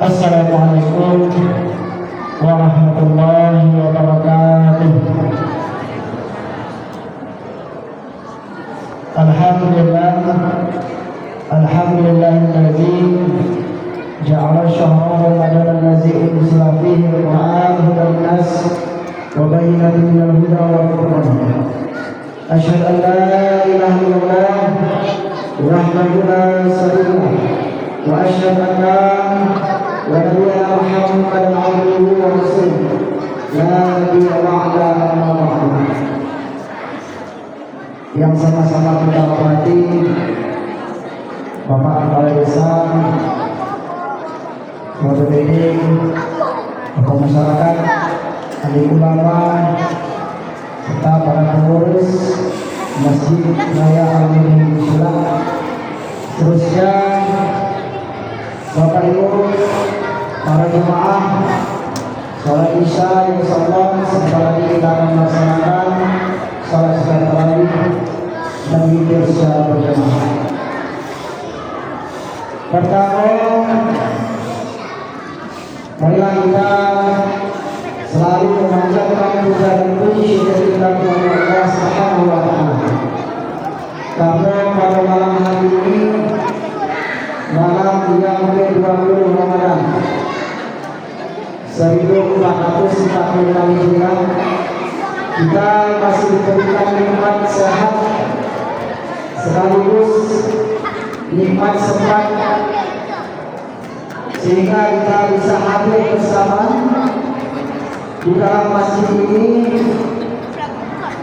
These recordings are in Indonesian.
Assalamualaikum warahmatullahi wabarakatuh. Alhamdulillahilladzi ja'ala syahra Ramadan allazi unzila fihi al-Qur'an hudan linnas wa bayyinatin minal huda wal furqan. Asyhadu an la ilaha illallah wahdahu la syarika lah wa asyhadu anna wa nabiyyana Muhammadan abduhu wa rasuluh la nabiyya ba'da amma ba'du. Yang sama-sama kita hormati Bapak Kepala Desa, Ketua BPD, tokoh masyarakat, ahli ulama, serta para pengurus Masjid Raya Al-Mu'min Muslim. Seterusnya Bapak Ibu, para jemaah sholat Isya insyaallah sebentar lagi kita akan melaksanakan sholat tarawih dan witir secara berjamaah. Pertama, marilah kita selalu memanjatkan puja dan puji syukur kita kepada Allah Subhanahu wa Ta'ala. Karena pada malam hari ini, malam yang ke-20 Ramadan 1446 Hijriah, kita masih diberikan nikmat sehat sekaligus nikmat sempat sehingga kita bisa hadir bersama di dalam masjid ini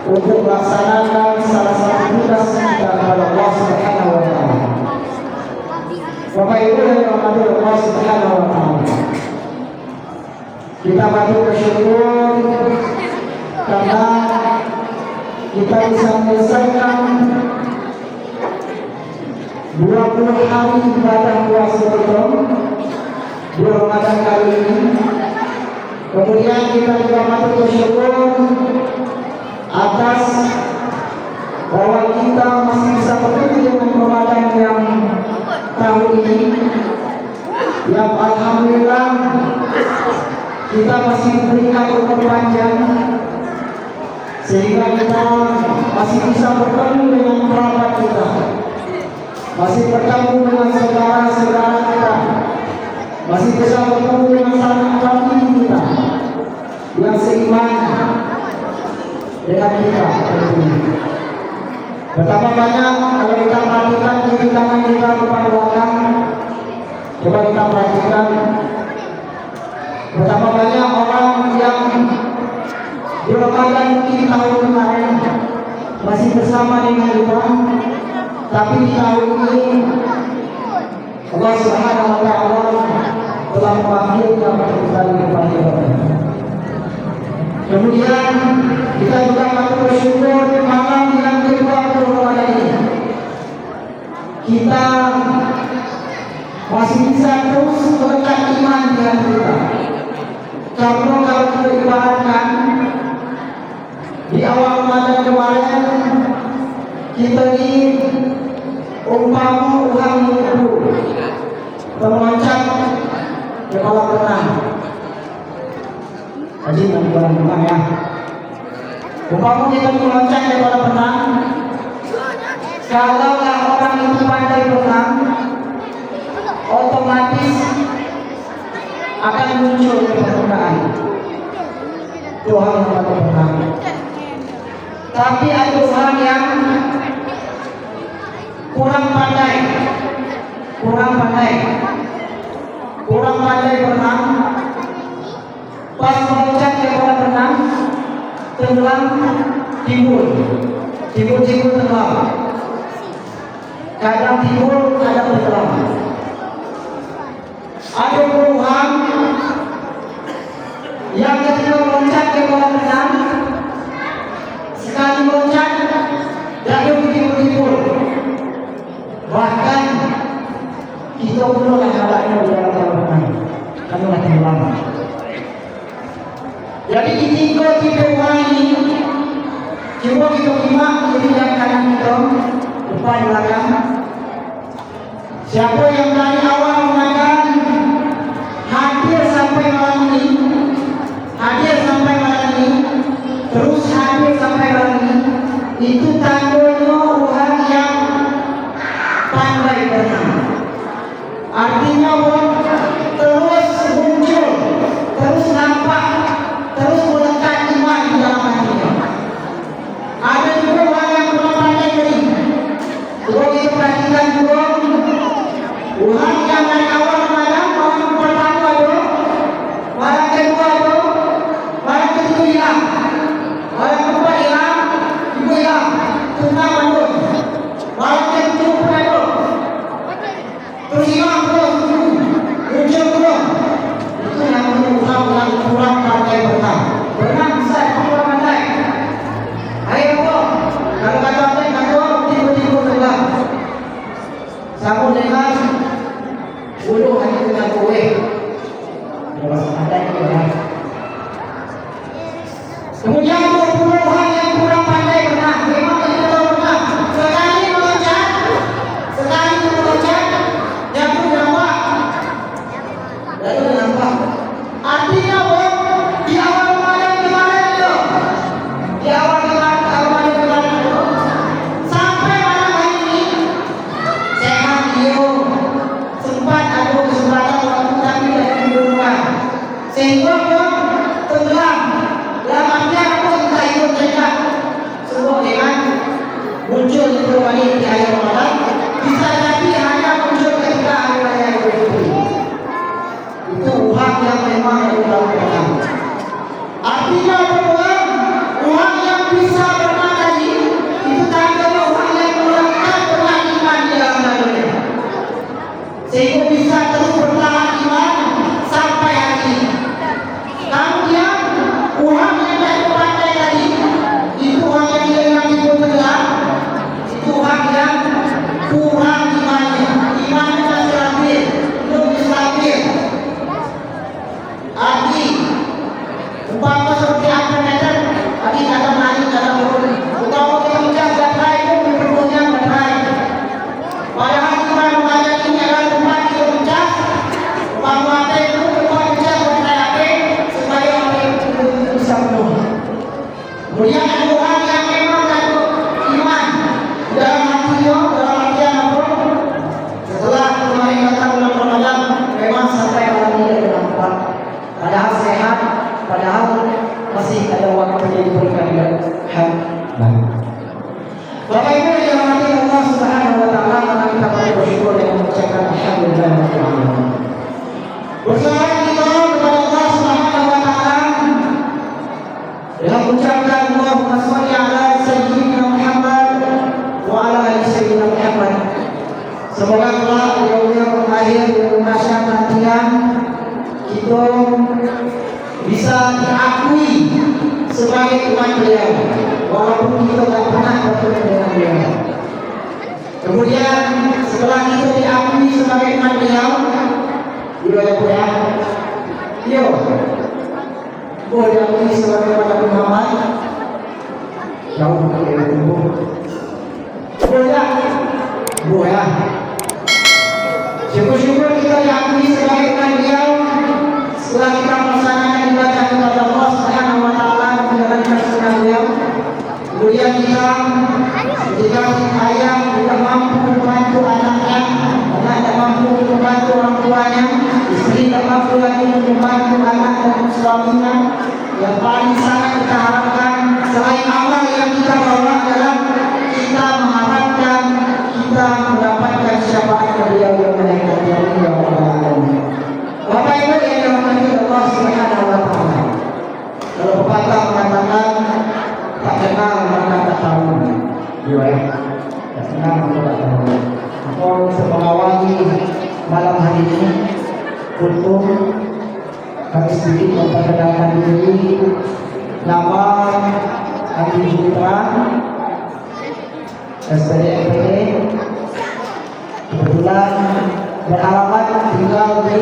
untuk melaksanakan salah satu tugas kita kepada Allah Subhanahu wa Ta'ala. Bapak Ibu yang dirahmati Allah Subhanahu wa Ta'ala, kita patut bersyukur karena kita bisa menyelesaikan 20 hari ibadah puasa Ramadan di Ramadan kali ini. Kemudian kita juga patut bersyukur atas bahwa kita masih bisa bertemu dengan Ramadan yang tahun ini, yang alhamdulillah kita masih diberikan umur panjang sehingga kita masih bisa bertemu dengan kerabat kita, masih bertemu dengan saudara-saudara kita, masih bisa bertemu dengan sanak famili kita yang seiman dengan kita. Betapa banyak kalau kita perhatikan kiri kanan kita kepada belakang, coba kita perhatikan betapa banyak orang yang di Ramadan mungkin tahun kemarin masih bersama dengan kita, tapi di tahun ini Allah Subhanahu wa Ta'ala telah memanggilnya kembali kepada kita. Kemudian kita juga patut bersyukur di malam yang ke-20 Ramadan ini kita masih bisa terus melekat iman dengan kita. Karena kalau kita ibaratkan di awal Ramadan kemarin kita ini umpama ulang itu meloncat ke kolam renang. Jadi nanti kolam renang ya. Umpama kita meloncat ke kolam renang, kalau orang itu pandai berenang, otomatis akan muncul ke permukaan. Tuhan yang patut berenang. Tapi ada orang yang kurang pandai berenang, pas meloncat ke kolam renang, tenggelam, timbul tenggelam, kadang timbul, kadang tenggelam. Ada puluhan yang ketika meloncat ke kolam renang, sekali meloncat dan timbul. Bahkan kita perlu menghadapnya di dalam kolam renang karena makin lama. Jadi ketika kita ini, coba kita simak kiri dan kanan kita, depan belakang. Siapa yang dari awal Ramadan itu tandanya orang yang pandai berenang. Artinya orang terus muncul, terus nampak, terus melekat iman di dalam hatinya. Ada juga orang yang kurang pandai berenang. Kalau kita perhatikan juga, orang yang dari awal Ramadan, orang pertama ada, orang kedua ada, orang ketiga hilang, orang keempat hilang, ibu hilang, tengah mandul, orang ketujuh pun ada, terus hilang terus, muncul terus. Itu yang menyebabkan orang kurang pandai berenang. Berenang bisa kurang pandai. Ayo kok, kalau kata apa yang kata, tiba-tiba tenggelam. Sambung dengan bulu hanya dengan kowe. Jelas ada itu ya. Kemudian 20 orang yang kurang pandai berenang. Memang kita tahu berenang. Sekali meloncat, jatuh nampak. Jatuh nampak. Artinya di awal Ramadan kemarin itu, di awal Ramadan kemarin itu, sampai malam hari ini sehat dia sempat ada kesempatan waktu tapi dari rumah sehingga dia tenggelam dalam artian apa kita ikut saja semua dengan muncul itu kembali di akhir Ramadan bisa jadi hanya muncul ketika hari raya Idul Fitri. Itu uang yang memang harus dilakukan. Artinya bahwa uang yang bisa berenang tadi itu tandanya uang yang melekat dengan iman di dalam dirinya, sehingga bisa terus bertahan iman sampai hari ini. Kemudian uang yang dari pandai tadi itu uang yang hilang di tenggelam, itu uang yang kurang imannya masih stabil, belum stabil. Arti umpama seperti apa meter, tadi kadang naik kadang turun. Utama kita bicara baterai itu berpenuhnya baterai. Padahal iman Ramadan ini adalah tempat kita mencas, umpama apa itu tempat mencas baterai HP supaya apa itu bisa penuh. Kemudian ada orang yang memang ada iman dalam hatinya, dalam artian apa? Setelah kemarin datang bulan Ramadan, memang sampai malam ini ada nampak. Padahal sehat, padahal masih ada waktu yang diberikan dengan hal baik. Bapak Ibu yang dirahmati Allah Subhanahu wa taala, maka kita patut bersyukur dan mengucapkan alhamdulillah rabbil alamin. Berserah kita kepada Allah Subhanahu wa taala dengan mengucapkan Allahumma shalli ala sayyidina Muhammad wa ala ali sayyidina Muhammad. Semoga Allah beliau berakhir di masa nantian kita bisa diakui sebagai umat beliau walaupun kita tak pernah bertemu dengan beliau. Kemudian setelah kita diakui sebagai umat beliau, boleh diakui sebagai umat Muhammad, jauh dari itu. Boleh. Syukur-syukur kita diakui sebagai umat beliau. Setelah kita melaksanakan ibadah kepada Allah Subhanahu wa taala dan menjalankan sunnah beliau, kemudian kita dikasih ayah tidak mampu membantu anaknya, anak tidak mampu membantu orang tuanya, istri tidak mampu lagi membantu anak dan suaminya. Yang paling sangat kita harapkan selain amal yang kita bawa adalah kita mengharapkan kita mendapatkan syafaat beliau yang menaikkan ya Allah. Bapak Ibu yang dirahmati Allah Subhanahu wa taala. Kalau pepatah mengatakan tak kenal maka tak tahu. Tak kenal maka tak tahu. Maka mengawali malam hari ini untuk kami sedikit memperkenalkan diri. Nama Adi Putra, SPDMPD. Kebetulan beralamat tinggal di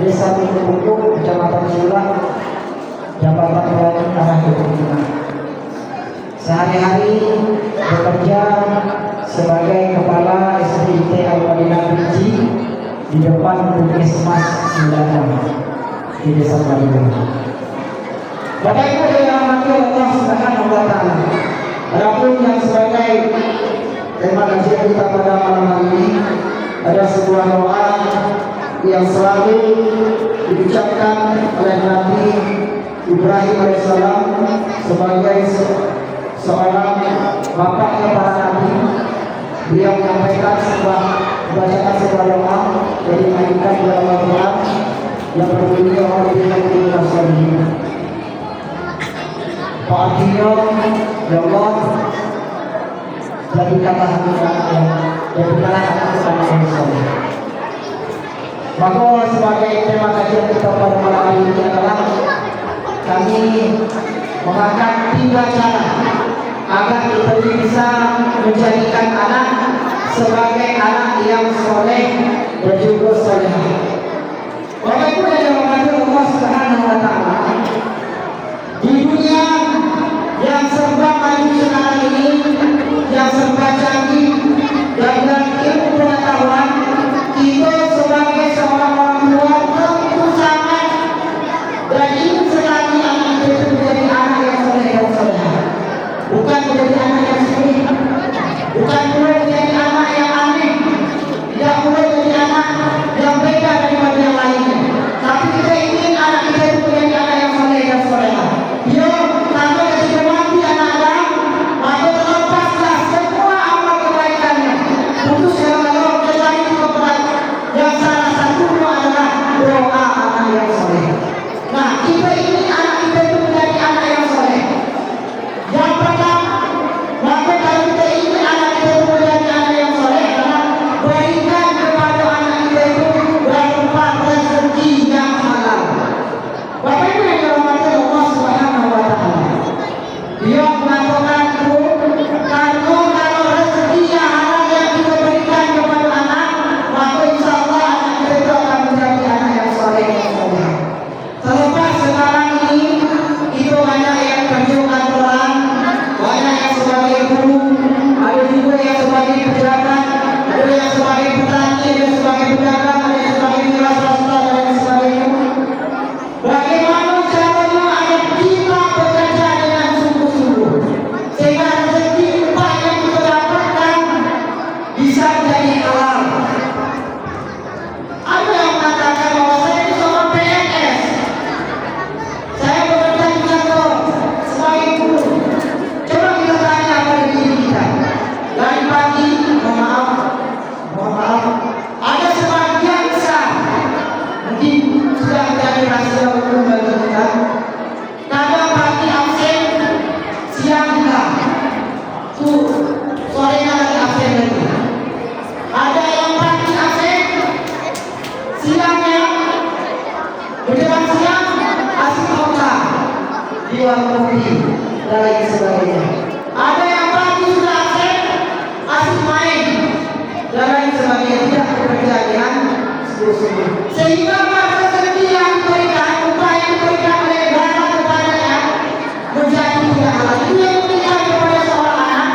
Desa Bukuk, Kecamatan Sulah, Jabatan Bali, Tanah Bukit. Sehari-hari bekerja sebagai kepala SDIT Al-Madinah Biji di depan Puskesmas Sindana di Desa Bali. Bapak Ibu yang dirahmati Allah Subhanahu wa taala. Adapun yang sebagai tema kajian kita pada malam hari ini ada sebuah doa yang selalu diucapkan oleh Nabi Ibrahim alaihissalam sebagai seorang bapaknya para nabi. Beliau menyampaikan membacakan sebuah doa yang dimainkan dalam Al-Quran yang berbunyi Alhamdulillah Fa'atiyo ya Allah, jadikanlah hati kami, jadikanlah hati kami yang soleh. Maka sebagai tema kajian kita pada malam hari ini adalah kami mengangkat 3 cara agar kita bisa menjadikan anak sebagai anak yang soleh dan juga soleh. Bapak Ibu yang dirahmati Allah Subhanahu wa Ta'ala, di dunia yang serba maju sekarang ini, yang serba canggih dan ilmu pengetahuan, kita sebagai seorang orang tua tentu sangat dan ingin sekali anak kita menjadi anak yang soleh dan soleh. Bukan menjadi anak yang sulit, bukan pula menjadi anak yang aneh, tidak pula menjadi anak yang beda daripada yang lainnya. Tapi kita ingin anak kita itu menjadi anak yang soleh dan soleha. Ya, karena ketika mati anak Adam, maka terlepaslah semua amal kebaikannya. Putus yang Allah kecuali kepada yang salah satunya adalah doa anak yang soleh. Nah, kita ingin anak kita itu menjadi anak yang soleh. Yang pertama, maka kalau kita ingin anak kita itu menjadi anak yang soleh, adalah berikan kepada anak kita itu berupa rezeki yang halal. Bapak Ibu yang dirahmati Allah Subhanahu wa Ta'ala, dia mengatakan itu karena kalau rezeki yang halal yang kita berikan kepada anak, maka insya Allah anak kita itu akan menjadi anak yang soleh yang soleh. Terlepas sekarang ini itu banyak yang kerja kantoran, banyak yang sebagai guru, ada juga yang sebagai pejabat, ada yang sebagai petani, ada yang sebagai pedagang, ada yang sebagai wira swasta dan lain sebagainya. Bagaimana caranya agar kita bekerja dengan sungguh-sungguh sehingga rezeki upah yang kita dapatkan bisa menjadi halal. Ada yang mengatakan bahwa saya ini seorang PNS, saya bekerja di kantor sebagai guru. Coba kita tanya pada diri kita, dari pagi, mohon maaf, ada sebagian besar mungkin sudah menjadi rahasia umum bagi kita. Kadang pagi absen, siang juga, sorenya lagi absen lagi. Ada yang pagi absen, siangnya menjelang siang asik kota di warung kopi dan lain sebagainya. Ada yang pagi sudah absen, asik main dan lain sebagainya, tidak bekerja dengan sungguh-sungguh. Sehingga rezeki yang diberikan, upah yang diberikan oleh negara kepadanya menjadi tidak halal. Itu yang diberikan kepada seorang anak.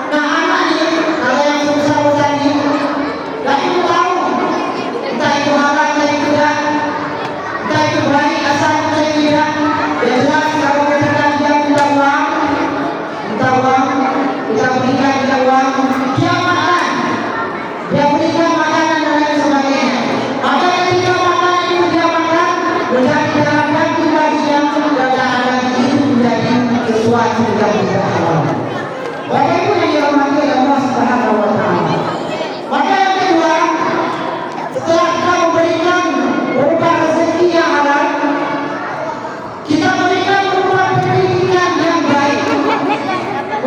Nah, anak ini kalau yang sebesar-besar ini tidak itu tahu entah itu halal atau tidak, entah itu baik asal atau tidak. Yang jelas kalau kita dia minta uang, kita berikan dia uang, dia makan, dia berikan makanan dan lain sebagainya. Maka ketika makanan itu dia makan, menjadi dalam hati baginya dan dalam itu menjadi sesuatu yang tidak halal. Bapak Ibu yang dirahmati Allah Subhanahu wa Ta'ala. Maka yang kedua, setelah kita memberikan berupa rezeki yang halal, kita berikan berupa pendidikan yang baik.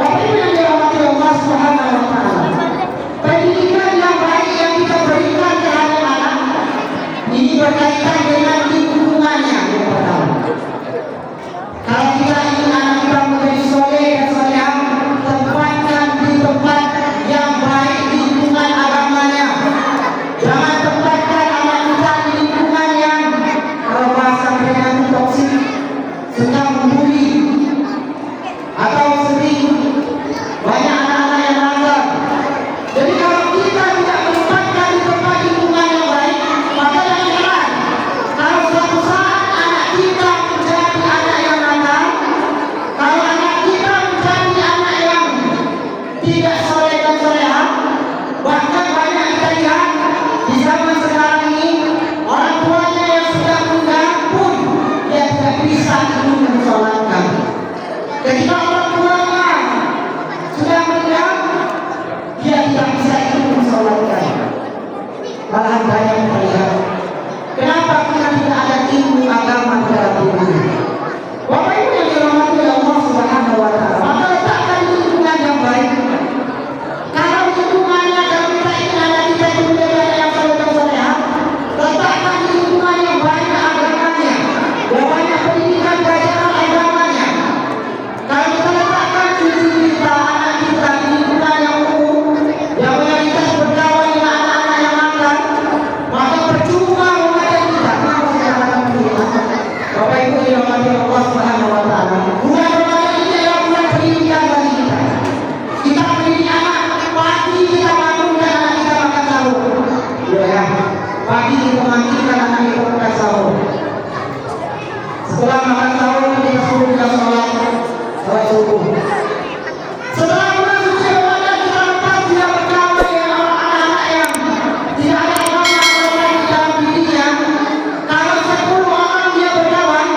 Bapak Ibu yang dirahmati Allah Subhanahu wa Ta'ala, pendidikan yang baik yang kita berikan terhadap anak ini berkaitan dengan lingkungannya yang pertama. Kalau kita ingin anak kita menjadi soleh malahan banyak melihat. Kenapa kita tidak ada ilmu agama di dalam dirinya? Bapak Ibu yang dirahmati oleh Allah Subhanahu wa Ta'ala, maka letakkan lingkungan yang baik. Kalau lingkungannya kalau kita ingin anak kita itu menjadi yang soleh-soleha, letakkan lingkungan yang banyak agamanya, yang banyak pendidikan pelajaran agamanya. Kalau kita letakkan cucu kita, anak kita di lingkungan yang umum, yang mayoritas berkawan dengan anak-anak yang nakal, maka percuma remaja kita. Bapak Ibu yang dirahmati Allah Subhanahu wa Ta'ala, bulan Ramadan ini adalah bulan pendidikan bagi kita. Kita mendidik anak, pagi kita bangunkan anak kita makan sahur. Ya, pagi kita mandikan anak kita makan sahur. Setelah makan sahur kita suruh kita sholat subuh. Setelah bulan suci Ramadan kita lepas dia berkawan dengan anak-anak yang tidak ada agama di dalam dirinya. Kalau 10 orang dia berkawan,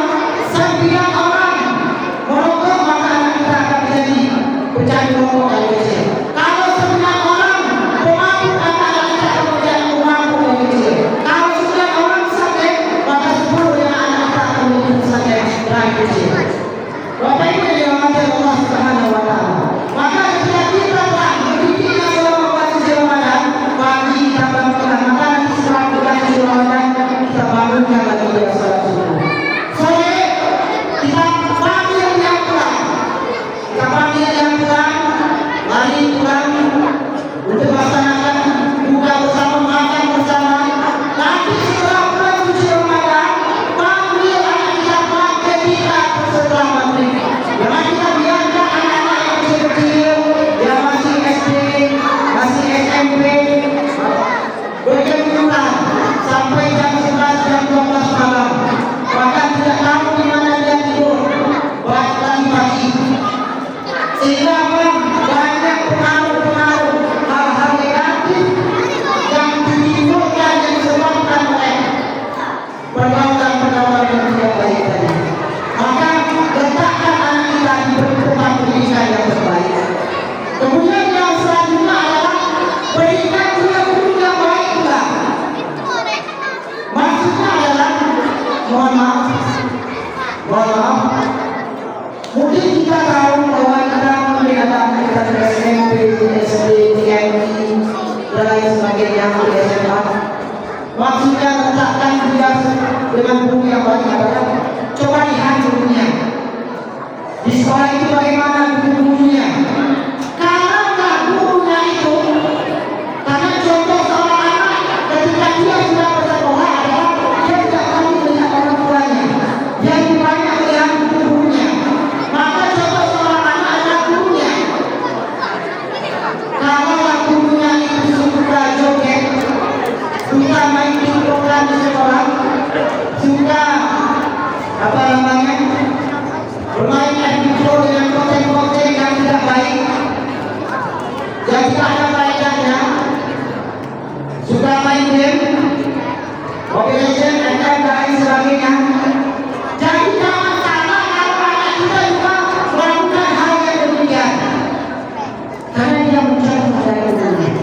9 orang merokok, maka anak kita akan menjadi pecandu rokok dan kecil. Kalau 9 orang pemabuk, maka anak kita akan menjadi pemabuk dan kecil. Kalau 9 orang sakit, maka 10 yang anak kita akan menjadi sakit dan kecil. Bapak Ibu yang dirahmati Allah Subhanahu wa Ta'ala, maka ketika kita telah berdiri selama bulan suci Ramadan, pagi kita bangunkan, maka nanti setelah bulan suci Ramadan kita bangunkan lagi dia salat subuh. Sore kita panggil yang pulang, mari pulang untuk melaksanakan buka bersama, makan bersama. Nanti setelah bulan suci Ramadan, panggil anak kita pulang ketika setelah maghrib. Jangan kita biarkan anak-anak yang kecil-kecil, yang masih SD, masih SMP, berkegiatan sampai jam 11, jam 12 malam. Bahkan tidak tahu di mana dia tidur, bahkan pagi. Sehingga banyak pengaruh-pengaruh hal-hal negatif yang ditimbulkan dan disebabkan oleh pergaulan-pergaulan yang tidak baik tadi. Maka letakkan anak kita di tempat pendidikan yang terbaik. Kemudian yang selanjutnya adalah berikan dia guru yang baik pula. Maksudnya adalah mohon maaf, mungkin kita tahu bahwa kita melihat anak kita di SMP, di SD, di MI, dan lain sebagainya, di SMA. Maksudnya letakkan dia dengan guru yang baik adalah coba lihat gurunya. Di sekolah itu bagaimana gurunya? Kalau nggak gurunya itu, karena contoh seorang anak ketika dia sudah bersekolah adalah dia tidak tahu melihat orang tuanya, dia banyak melihat gurunya. Maka contoh seorang anak adalah gurunya. Kalau gurunya itu suka joget, suka main tiktokan di sekolah, suka bermain video dengan konten-konten yang tidak baik, yang tidak ada faedahnya, suka main game, Mobile Legends, dan lain sebagainya. Jadi jangan salah kalau anak kita juga melakukan hal yang demikian, karena dia mencari dari gurunya.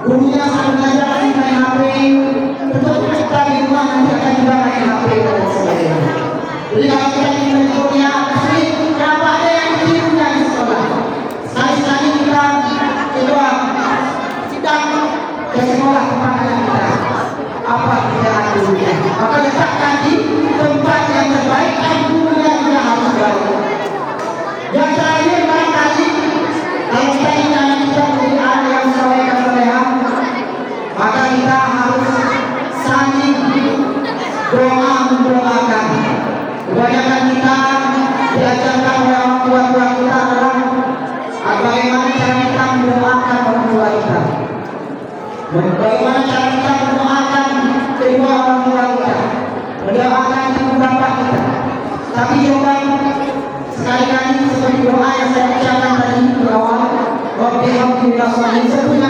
Gurunya saat mengajarkan main HP, tentu kita di rumah nanti akan juga main HP dan sebagainya. Jadi kalau kita ingin kuliah, kenapa ada yang ditirunya di sekolah? Sekali-sekali kita keluar sidang ke sekolah tempat anak kita, apa kerjaan gurunya? Maka letakkan di tempat yang terbaik dan gurunya juga harus baik. Yang terakhir barangkali, kalau kita ingin anak kita menjadi anak yang soleh dan soleha, maka kita harus saling doa mendoakan. Kebanyakan kita diajarkan oleh orang tua kita adalah bagaimana cara kita mendoakan orang tua kita, bagaimana cara kita mendoakan kedua orang tua kita, mendoakan ibu bapak kita. Tapi coba sekali-kali seperti doa yang saya ucapkan tadi di awal, Rabbi hamdulillah, sebutnya